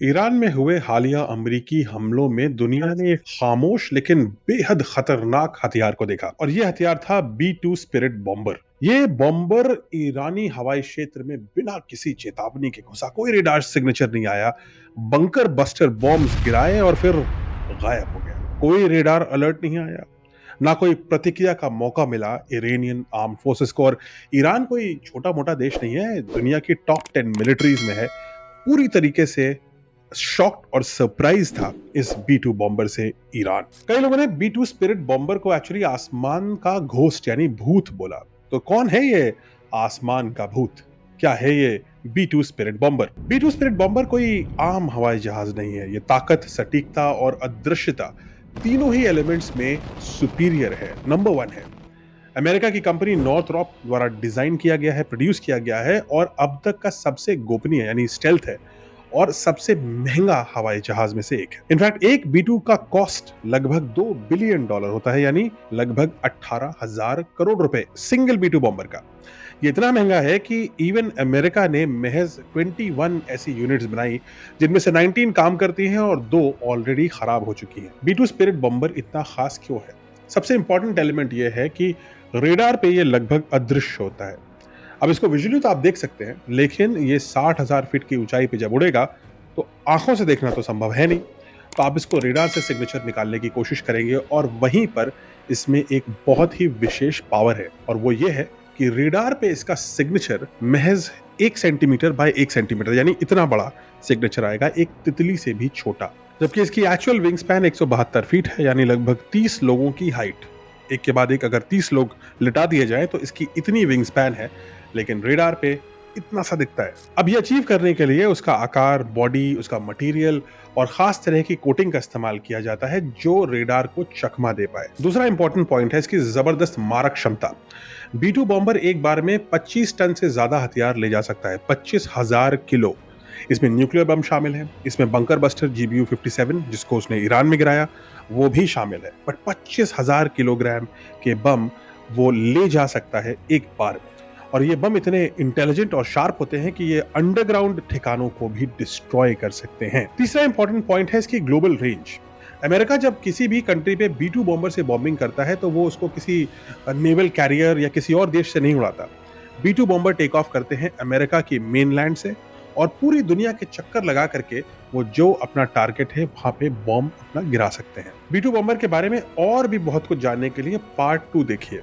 Iran में हुए हालिया अमरीकी हमलों में दुनिया ने एक खामोश लेकिन बेहद खतरनाक हथियार को देखा और यह हथियार था B-2 स्पिरिट बॉम्बर। ये बॉम्बर ईरानी हवाई क्षेत्र में बिना किसी चेतावनी के घुसा, कोई रेडार सिग्नेचर नहीं आया, बंकर बस्टर बॉम्ब्स गिराए और फिर गायब हो गया। कोई रेडार अलर्ट नहीं आया, ना कोई प्रतिक्रिया का मौका मिला इरानियन आर्म फोर्सेस को। और ईरान कोई छोटा मोटा देश नहीं है, दुनिया की टॉप 10 मिलिट्रीज में है। पूरी तरीके से शॉक्ड और सरप्राइज था इस B-2 बॉम्बर से ईरान। कई लोगों ने B-2 स्पिरिट बॉम्बर को एक्चुअली आसमान का घोस्ट यानी भूत बोला। तो कौन है ये आसमान का भूत? क्या है ये B-2 spirit bomber? B-2 spirit bomber कोई आम हवाई जहाज नहीं है। ये ताकत, सटीकता और अदृश्यता तीनों ही एलिमेंट्स में सुपीरियर है, नंबर 1 है। अमेरिका की कंपनी नॉर्थरॉप द्वारा डिजाइन किया गया है, प्रोड्यूस किया गया है और अब तक का सबसे गोपनीय यानी स्टेल्थ है और सबसे महंगा हवाई जहाज में से एक है। इनफैक्ट एक B-2 का कॉस्ट लगभग $2 बिलियन होता है, यानी लगभग 18,000 करोड़ रुपए सिंगल B-2 बॉम्बर का। ये इतना महंगा है कि इवन अमेरिका ने महज 21 ऐसी यूनिट्स बनाई जिनमें से 19 काम करती हैं और 2 ऑलरेडी खराब हो चुकी हैं। B-2 स्पिरिट बॉम्बर इतना खास क्यों है? सबसे इंपॉर्टेंट एलिमेंट यह है कि रेडार पे ये लगभग अदृश्य होता है। अब इसको विजुअली तो आप देख सकते हैं, लेकिन ये 60,000 फीट की ऊंचाई पे जब उड़ेगा तो आंखों से देखना तो संभव है नहीं। तो आप इसको रेडार से सिग्नेचर निकालने की कोशिश करेंगे और वहीं पर इसमें एक बहुत ही विशेष पावर है और वो ये है कि रेडार पे इसका सिग्नेचर महज 1 सेंटीमीटर बाय 1 सेंटीमीटर यानी इतना बड़ा सिग्नेचर आएगा, एक तितली से भी छोटा। जबकि इसकी एक्चुअल विंग स्पैन 172 फीट है, यानी लगभग 30 लोगों की हाइट। एक के बाद एक अगर 30 लोग लिटा दिए जाए तो इसकी इतनी विंग स्पैन है, लेकिन रेडार पे इतना सा दिखता है। अब ये अचीव करने के लिए उसका आकार, बॉडी, उसका मटेरियल और खास तरह की कोटिंग का इस्तेमाल किया जाता है जो रेडार को चकमा दे पाए। दूसरा इंपॉर्टेंट पॉइंट है इसकी जबरदस्त मारक क्षमता। B-2 बॉम्बर एक बार में 25 टन से ज्यादा हथियार ले जा सकता है, 25,000 किलो। इसमें न्यूक्लियर बम शामिल है, इसमें बंकर बस्टर GBU-57 जिसको उसने ईरान में गिराया वो भी शामिल है। बट 25,000 किलोग्राम के बम वो ले जा सकता है एक बार में। और ये बम इतने इंटेलिजेंट और शार्प होते हैं कि ये अंडरग्राउंड ठिकानों को भी डिस्ट्रॉय कर सकते हैं। तीसरा इंपॉर्टेंट पॉइंट है इसकी ग्लोबल रेंज। अमेरिका जब किसी भी कंट्री पे B-2 बॉम्बर से बॉम्बिंग करता है तो वो उसको किसी नेवल कैरियर या किसी और देश से नहीं उड़ाता। B-2 बॉम्बर टेक ऑफ करते हैं अमेरिका की मेनलैंड से और पूरी दुनिया के चक्कर लगा करके वो जो अपना टारगेट है वहां पे बॉम्ब अपना गिरा सकते हैं। B-2 बॉम्बर के बारे में और भी बहुत कुछ जानने के लिए पार्ट 2 देखिए।